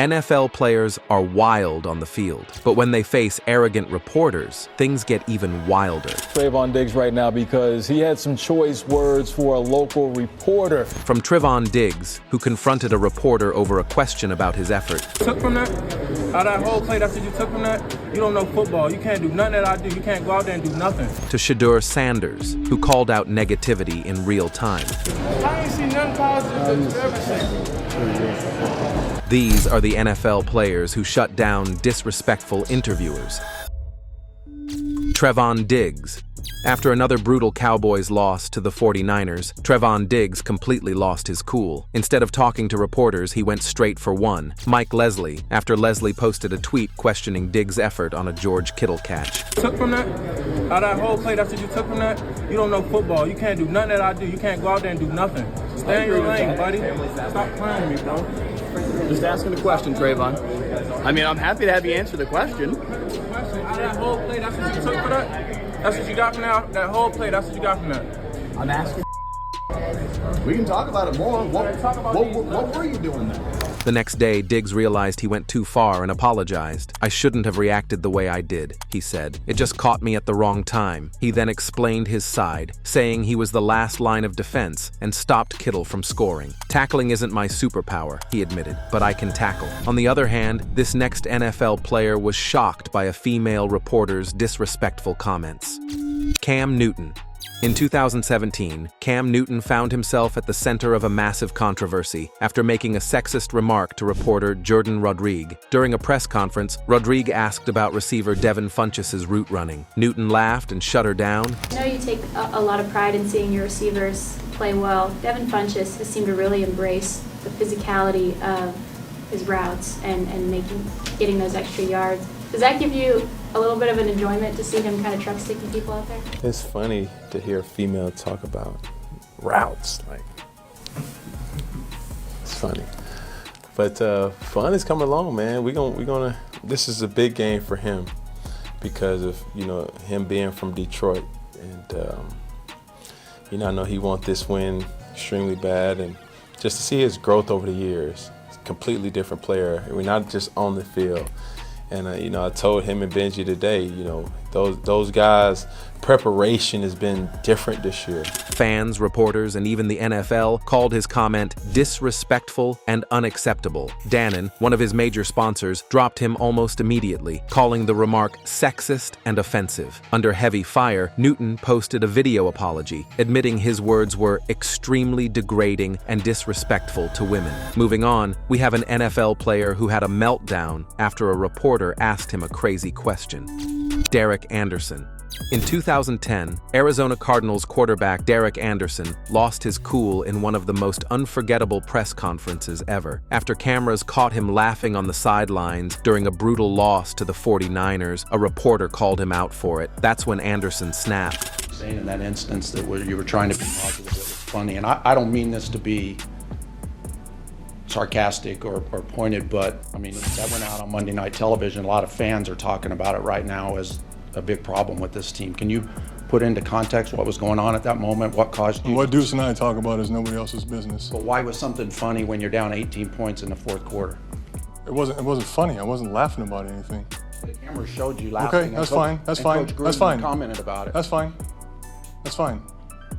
NFL players are wild on the field, but when they face arrogant reporters, things get even wilder. Trevon Diggs right now because he had some choice words for a local reporter. From Trevon Diggs, who confronted a reporter over a question about his effort. Took from that, out of that whole play, that's what you took from that. You don't know football. You can't do nothing that I do. You can't go out there and do nothing. To Shedeur Sanders, who called out negativity in real time. I ain't seen nothing positive to ever say. These are the NFL players who shut down disrespectful interviewers. Trevon Diggs. After another brutal Cowboys loss to the 49ers, Trevon Diggs completely lost his cool. Instead of talking to reporters, he went straight for one, Mike Leslie, after Leslie posted a tweet questioning Diggs' effort on a George Kittle catch. Took from that, out of that whole play, that's what you took from that. You don't know football. You can't do nothing that I do. You can't go out there and do nothing. Stay in your lane, buddy. Stop playing with me, bro. Just asking the question, Trevon. I mean, I'm happy to have you answer the question. Out of that whole play, that's what you took for that? That's what you got from that whole play, that's what you got from that? I'm asking. We can talk about it more. What were you doing there? The next day, Diggs realized he went too far and apologized. "I shouldn't have reacted the way I did," he said. "It just caught me at the wrong time." He then explained his side, saying he was the last line of defense and stopped Kittle from scoring. "Tackling isn't my superpower," he admitted, "but I can tackle." On the other hand, this next NFL player was shocked by a female reporter's disrespectful comments. Cam Newton. In 2017, Cam Newton found himself at the center of a massive controversy after making a sexist remark to reporter Jordan Rodrigue. During a press conference, Rodrigue asked about receiver Devin Funchess' route running. Newton laughed and shut her down. I know you take a lot of pride in seeing your receivers play well. Devin Funchess has seemed to really embrace the physicality of his routes and getting those extra yards. Does that give you a little bit of an enjoyment to see him kind of truck sticking people out there? It's funny to hear a female talk about routes. Like, it's funny, but fun is coming along, man. We're gonna. This is a big game for him because of him being from Detroit, and I know he wants this win extremely bad, and just to see his growth over the years. He's a completely different player. We're not just on the field. And I told him and Benji today, those guys' preparation has been different this year. Fans, reporters, and even the NFL called his comment disrespectful and unacceptable. Dannon, one of his major sponsors, dropped him almost immediately, calling the remark sexist and offensive. Under heavy fire, Newton posted a video apology, admitting his words were extremely degrading and disrespectful to women. Moving on, we have an NFL player who had a meltdown after a reporter asked him a crazy question. Derek Anderson. In 2010, Arizona Cardinals quarterback Derek Anderson lost his cool in one of the most unforgettable press conferences ever. After cameras caught him laughing on the sidelines during a brutal loss to the 49ers, a reporter called him out for it. That's when Anderson snapped. Saying in that instance that you were trying to be positive, it was funny, and I don't mean this to be sarcastic or pointed, but I mean, that went out on Monday Night Television. A lot of fans are talking about it right now as a big problem with this team. Can you put into context what was going on at that moment? What caused you? What Deuce and I talk about is nobody else's business. But why was something funny when you're down 18 points in the fourth quarter? It wasn't funny. I wasn't laughing about anything. The camera showed you laughing. Okay, that's fine. That's fine. That's fine. Commented about it. That's fine. That's fine.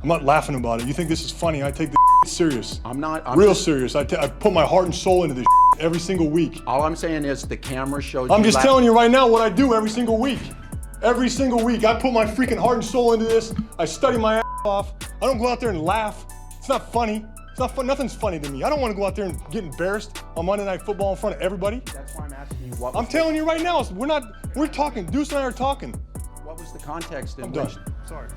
I'm not laughing about it. You think this is funny? I take this serious. I'm not. Real serious. I put my heart and soul into this every single week. All I'm saying is the camera showed you. I'm just telling you right now what I do every single week. Every single week, I put my freaking heart and soul into this. I study my ass off. I don't go out there and laugh. It's not funny. It's not fun. Nothing's funny to me. I don't want to go out there and get embarrassed on Monday Night Football in front of everybody. That's why I'm asking you what. I'm telling you right now, we're talking. Deuce and I are talking. What was the context in I'm which? done. Sorry.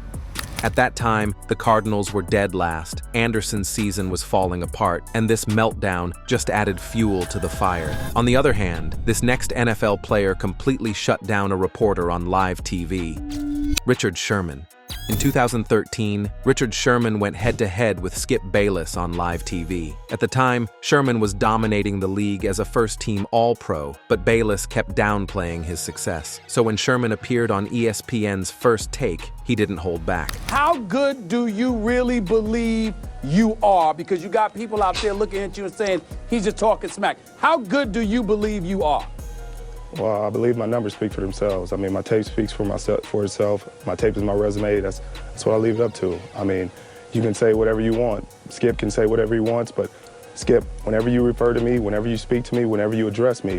At that time, the Cardinals were dead last. Anderson's season was falling apart, and this meltdown just added fuel to the fire. On the other hand, this next NFL player completely shut down a reporter on live TV. Richard Sherman. In 2013, Richard Sherman went head-to-head with Skip Bayless on live TV. At the time, Sherman was dominating the league as a first-team All-Pro, but Bayless kept downplaying his success. So when Sherman appeared on ESPN's First Take, he didn't hold back. How good do you really believe you are, because you got people out there looking at you and saying, he's just talking smack. How good do you believe you are? Well, I believe my numbers speak for themselves. I mean, my tape speaks for itself. My tape is my resume. That's what I leave it up to. I mean, you can say whatever you want. Skip can say whatever he wants, but Skip, whenever you refer to me, whenever you speak to me, whenever you address me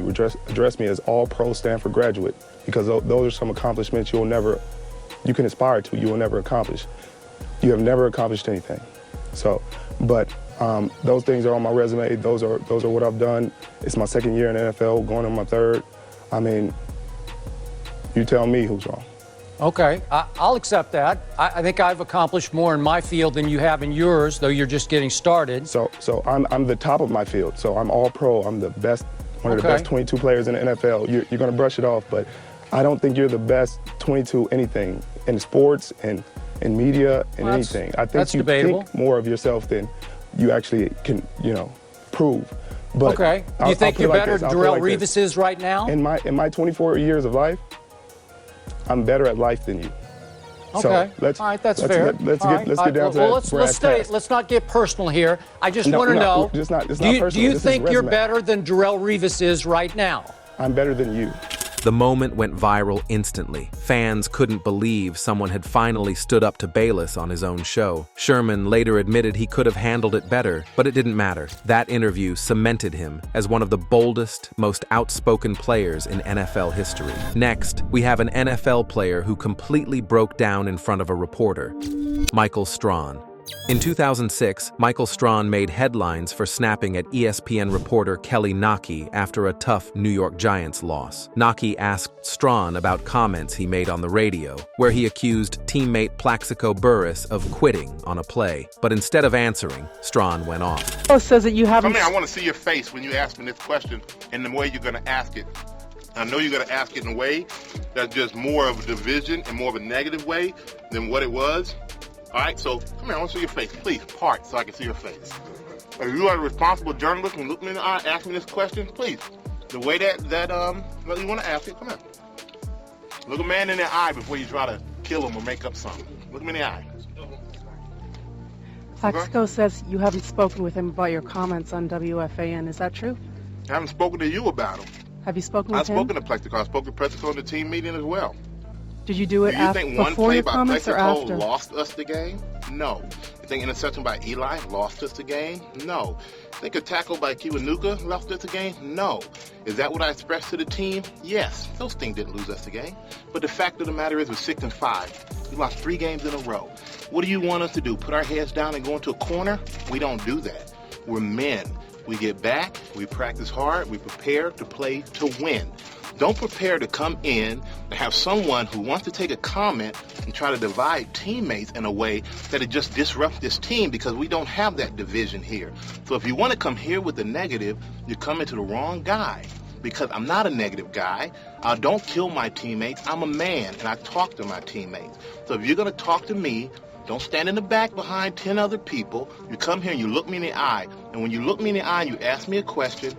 as All-Pro Stanford graduate, because those are some accomplishments you can aspire to, you will never accomplish. You have never accomplished anything. So, but those things are on my resume. Those are what I've done. It's my second year in the NFL, going on my third. I mean, you tell me who's wrong. Okay, I'll accept that. I think I've accomplished more in my field than you have in yours, though you're just getting started. So I'm the top of my field. So I'm All-Pro. I'm the best, one of the best 22 players in the NFL. You're going to brush it off, but I don't think you're the best 22 anything in sports and in media and anything. I think you think more of yourself than you actually can, prove. But okay. Do you think you're better than Darrelle Revis is right now? In my 24 years of life, I'm better at life than you. Okay. So all right, that's fair. Let's get down to that. Let's not get personal here. I just want to know. It's not do you think you're better than Darrelle Revis is right now? I'm better than you. The moment went viral instantly. Fans couldn't believe someone had finally stood up to Bayless on his own show. Sherman later admitted he could have handled it better, but it didn't matter. That interview cemented him as one of the boldest, most outspoken players in NFL history. Next, we have an NFL player who completely broke down in front of a reporter, Michael Strawn. In 2006, Michael Strawn made headlines for snapping at ESPN reporter Kelly Naki after a tough New York Giants loss. Naki asked Strawn about comments he made on the radio, where he accused teammate Plaxico Burress of quitting on a play. But instead of answering, Strawn went off. Says that you haven't... I want to see your face when you ask me this question and the way you're going to ask it. I know you're going to ask it in a way that's just more of a division and more of a negative way than what it was. All right, so come here, I want to see your face. Please, part so I can see your face. If you are a responsible journalist and look me in the eye, ask me this question, please. The way that you want to ask it, come here. Look a man in the eye before you try to kill him or make up something. Look him in the eye. Plaxico says you haven't spoken with him about your comments on WFAN. Is that true? I haven't spoken to you about him. Have you spoken with him? I've spoken to Plaxico. I spoke to Plaxico in the team meeting as well. Did you do it before your comments or after? Lost us the game? No. You think interception by Eli lost us the game? No. Think a tackle by Kiwanuka lost us the game? No. Is that what I expressed to the team? Yes. Those things didn't lose us the game. But the fact of the matter is we're 6-5. We lost 3 games in a row. What do you want us to do? Put our heads down and go into a corner? We don't do that. We're men. We get back, we practice hard, we prepare to play to win. Don't prepare to come in and have someone who wants to take a comment and try to divide teammates in a way that it just disrupts this team, because we don't have that division here. So if you want to come here with the negative, you're coming to the wrong guy, because I'm not a negative guy. I don't kill my teammates. I'm a man, and I talk to my teammates. So if you're going to talk to me, don't stand in the back behind 10 other people. You come here and you look me in the eye. And when you look me in the eye and you ask me a question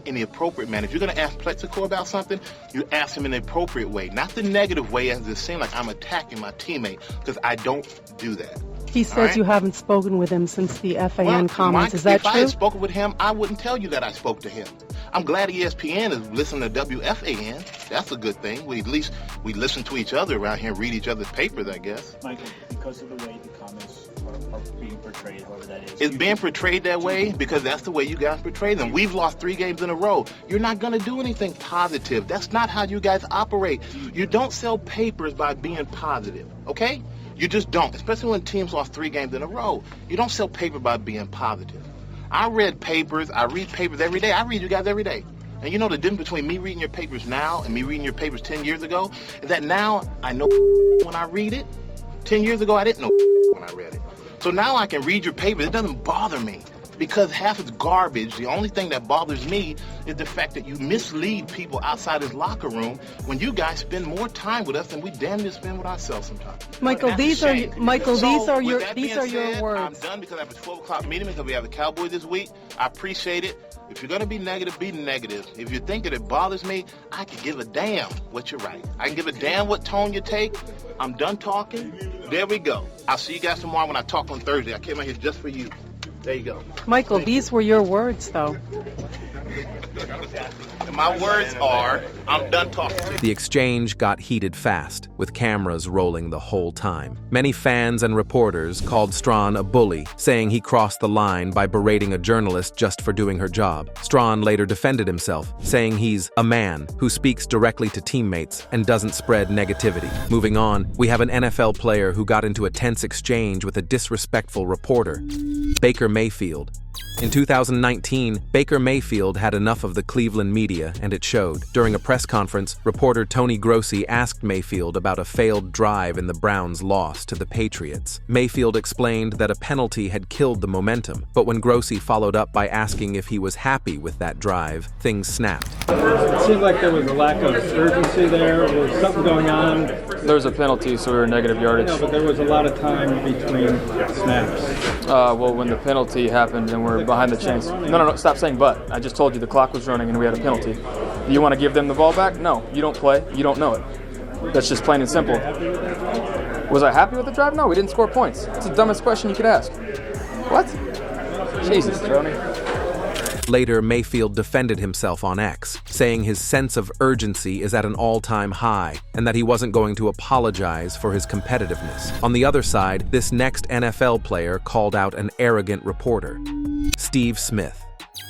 in the appropriate manner. If you're going to ask Plaxico about something, you ask him in the appropriate way, not the negative way as it seems like I'm attacking my teammate, because I don't do that. He says you haven't spoken with him since the FAN comments. Is that true? If I had spoken with him, I wouldn't tell you that I spoke to him. I'm glad ESPN is listening to WFAN. That's a good thing. We listen to each other around here and read each other's papers, I guess. Michael, because of the way the comments are being portrayed, however that is. It's being portrayed that way because that's the way you guys portray them. We've lost 3 games in a row. You're not going to do anything positive. That's not how you guys operate. You don't sell papers by being positive, okay? You just don't, especially when teams lost 3 games in a row. You don't sell paper by being positive. I read papers. I read papers every day. I read you guys every day. And you know the difference between me reading your papers now and me reading your papers 10 years ago is that now I know when I read it. 10 years ago, I didn't know when I read it. So now I can read your papers. It doesn't bother me because half is garbage. The only thing that bothers me is the fact that you mislead people outside this locker room when you guys spend more time with us than we damn near spend with ourselves sometimes. Michael, these are your words. I'm done because I have a 12 o'clock meeting because we have the Cowboys this week. I appreciate it. If you're going to be negative, be negative. If you think that it bothers me, I can give a damn what you write. I can give a damn what tone you take. I'm done talking. There we go. I'll see you guys tomorrow when I talk on Thursday. I came out here just for you. There you go. Michael, these were your words, though. My words are, I'm done talking to you. The exchange got heated fast, with cameras rolling the whole time. Many fans and reporters called Strawn a bully, saying he crossed the line by berating a journalist just for doing her job. Strawn later defended himself, saying he's a man who speaks directly to teammates and doesn't spread negativity. Moving on, we have an NFL player who got into a tense exchange with a disrespectful reporter, Baker Mayfield. In 2019, Baker Mayfield had enough of the Cleveland media, and it showed. During a press conference, reporter Tony Grossi asked Mayfield about a failed drive in the Browns' loss to the Patriots. Mayfield explained that a penalty had killed the momentum, but when Grossi followed up by asking if he was happy with that drive, things snapped. It seemed like there was a lack of urgency there. There was something going on. There was a penalty, so we were negative yardage. No, but there was a lot of time between snaps. Well, when the penalty happened and we're behind the chains. No, stop saying but. I just told you the clock was running and we had a penalty. You want to give them the ball back? No, you don't play. You don't know it. That's just plain and simple. Was I happy with the drive? No, we didn't score points. It's the dumbest question you could ask. What? Jesus, Tony. Later, Mayfield defended himself on X, saying his sense of urgency is at an all-time high and that he wasn't going to apologize for his competitiveness. On the other side, this next NFL player called out an arrogant reporter, Steve Smith.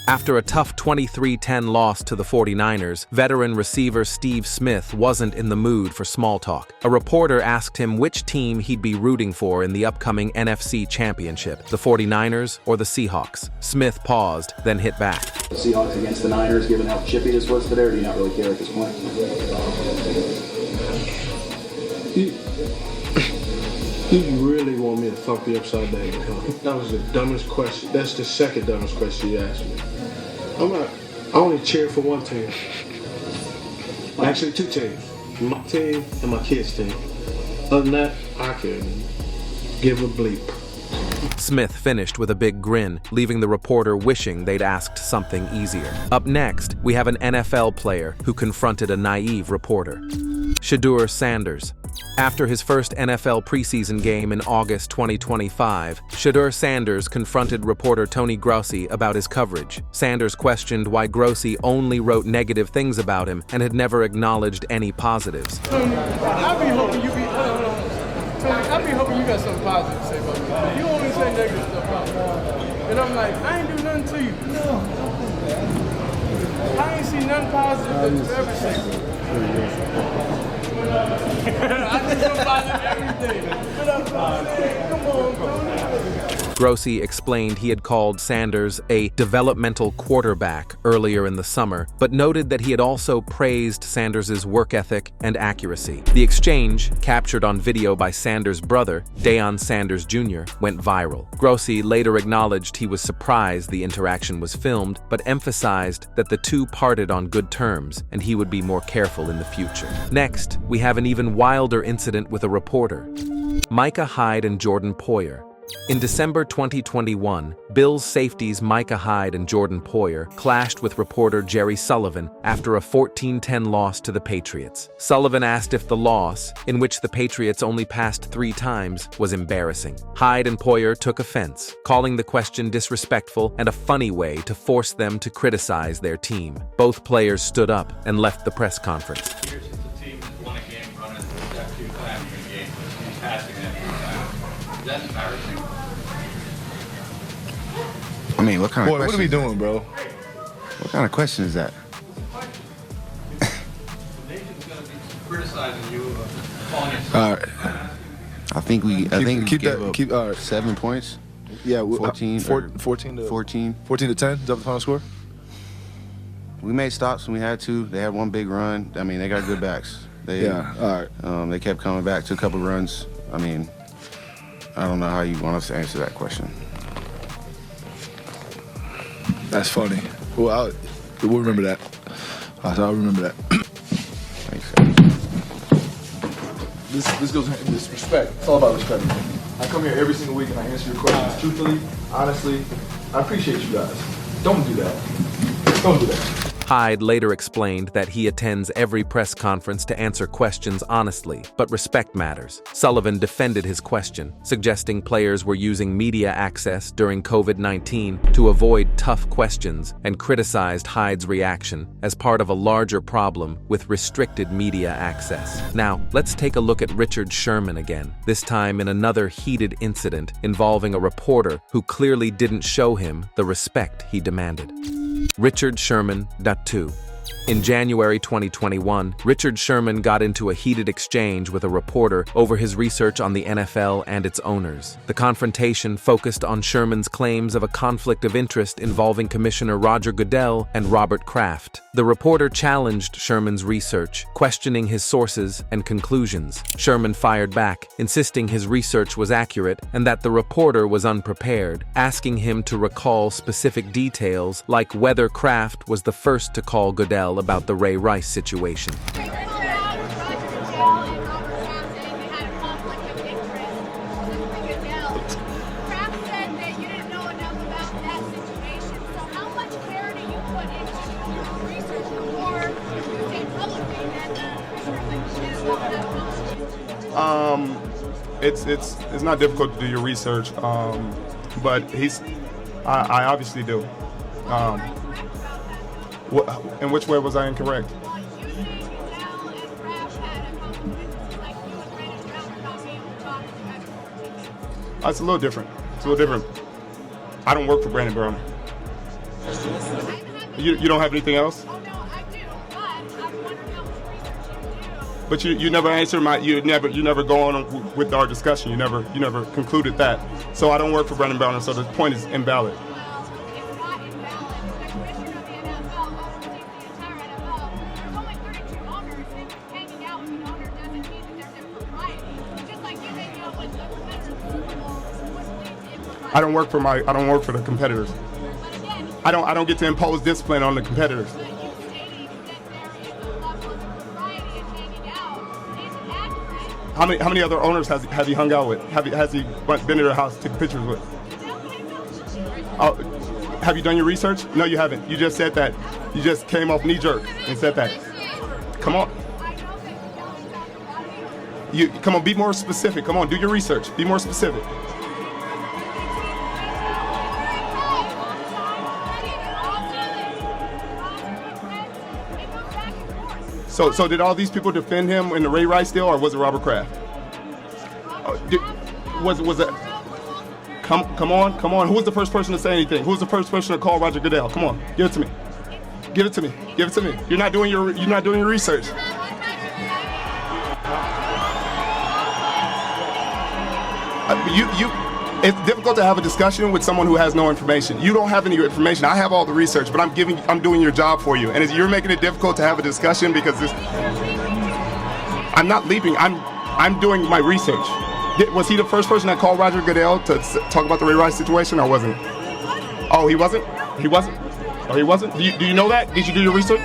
After a tough 23-10 loss to the 49ers, veteran receiver Steve Smith wasn't in the mood for small talk. A reporter asked him which team he'd be rooting for in the upcoming NFC Championship, the 49ers or the Seahawks. Smith paused, then hit back. The Seahawks against the Niners, given how chippy this was today, or do you not really care at this point? You really want me to fuck you upside down? That was the dumbest question. That's the second dumbest question you asked me. I only cheer for one team. Actually, two teams. My team and my kids' team. Other than that, I can give a bleep. Smith finished with a big grin, leaving the reporter wishing they'd asked something easier. Up next, we have an NFL player who confronted a naive reporter, Shedeur Sanders. After his first NFL preseason game in August 2025, Shedeur Sanders confronted reporter Tony Grossi about his coverage. Sanders questioned why Grossi only wrote negative things about him and had never acknowledged any positives. Tony, I be hoping you got something positive to say about me. You only say negative stuff about me. And I'm like, I ain't do nothing to you. No. I ain't seen nothing positive that you ever said. I just about everything. Come on, Tony. Grossi explained he had called Sanders a developmental quarterback earlier in the summer, but noted that he had also praised Sanders' work ethic and accuracy. The exchange, captured on video by Sanders' brother, Deion Sanders Jr., went viral. Grossi later acknowledged he was surprised the interaction was filmed, but emphasized that the two parted on good terms and he would be more careful in the future. Next, we have an even wilder incident with a reporter, Micah Hyde and Jordan Poyer. In December 2021, Bills safeties Micah Hyde and Jordan Poyer clashed with reporter Jerry Sullivan after a 14-10 loss to the Patriots. Sullivan asked if the loss, in which the Patriots only passed 3 times, was embarrassing. Hyde and Poyer took offense, calling the question disrespectful and a funny way to force them to criticize their team. Both players stood up and left the press conference. I mean, what kind of question? What are we doing, bro? What kind of question is that? All right. I think we keep 7 points. Yeah, 14 14 to 10. Is that the final score? We made stops when we had to. They had one big run. I mean, they got good backs. All right. They kept coming back to a couple runs. I mean, I don't know how you want us to answer that question. That's funny. Well, we'll remember that. I'll remember that. This goes into this respect. It's all about respect. I come here every single week and I answer your questions truthfully, honestly. I appreciate you guys. Don't do that. Don't do that. Hyde later explained that he attends every press conference to answer questions honestly, but respect matters. Sullivan defended his question, suggesting players were using media access during COVID-19 to avoid tough questions, and criticized Hyde's reaction as part of a larger problem with restricted media access. Now, let's take a look at Richard Sherman again, this time in another heated incident involving a reporter who clearly didn't show him the respect he demanded. Richard Sherman, 2. In January 2021, Richard Sherman got into a heated exchange with a reporter over his research on the NFL and its owners. The confrontation focused on Sherman's claims of a conflict of interest involving Commissioner Roger Goodell and Robert Kraft. The reporter challenged Sherman's research, questioning his sources and conclusions. Sherman fired back, insisting his research was accurate and that the reporter was unprepared, asking him to recall specific details like whether Kraft was the first to call Goodell about the Ray Rice situation. It's not difficult to do your research, but I obviously do. In which way was I incorrect? It's a little different. I don't work for Brandon Brown. You don't have anything else? But you never answer you never go on with our discussion. You never concluded that. So I don't work for Brandon Brown, so the point is invalid. I don't work for the competitors. I don't get to impose discipline on the competitors. How many other owners has he hung out with? Has he been to their house, taken pictures with? Have you done your research? No, you haven't. You just said that. You just came off knee jerk and said that. Come on. Come on, be more specific. Come on, do your research. Be more specific. So did all these people defend him in the Ray Rice deal, or was it Robert Kraft? Was it? Come on. Who was the first person to say anything? Who was the first person to call Roger Goodell? Come on, give it to me. Give it to me. You're not doing your research. It's difficult to have a discussion with someone who has no information. You don't have any information. I have all the research, but I'm doing your job for you. And you're making it difficult to have a discussion because I'm not leaving. I'm doing my research. Was he the first person that called Roger Goodell to talk about the Ray Rice situation, or wasn't? Oh, he wasn't? Oh, he wasn't? Do you know that? Did you do your research?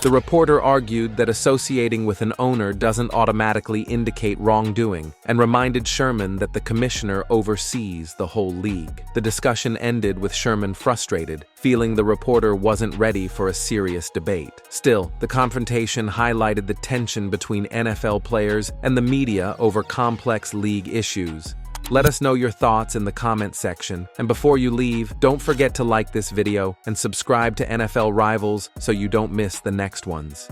The reporter argued that associating with an owner doesn't automatically indicate wrongdoing, and reminded Sherman that the commissioner oversees the whole league. The discussion ended with Sherman frustrated, feeling the reporter wasn't ready for a serious debate. Still, the confrontation highlighted the tension between NFL players and the media over complex league issues. Let us know your thoughts in the comment section, and before you leave, don't forget to like this video and subscribe to NFL Rivals so you don't miss the next ones.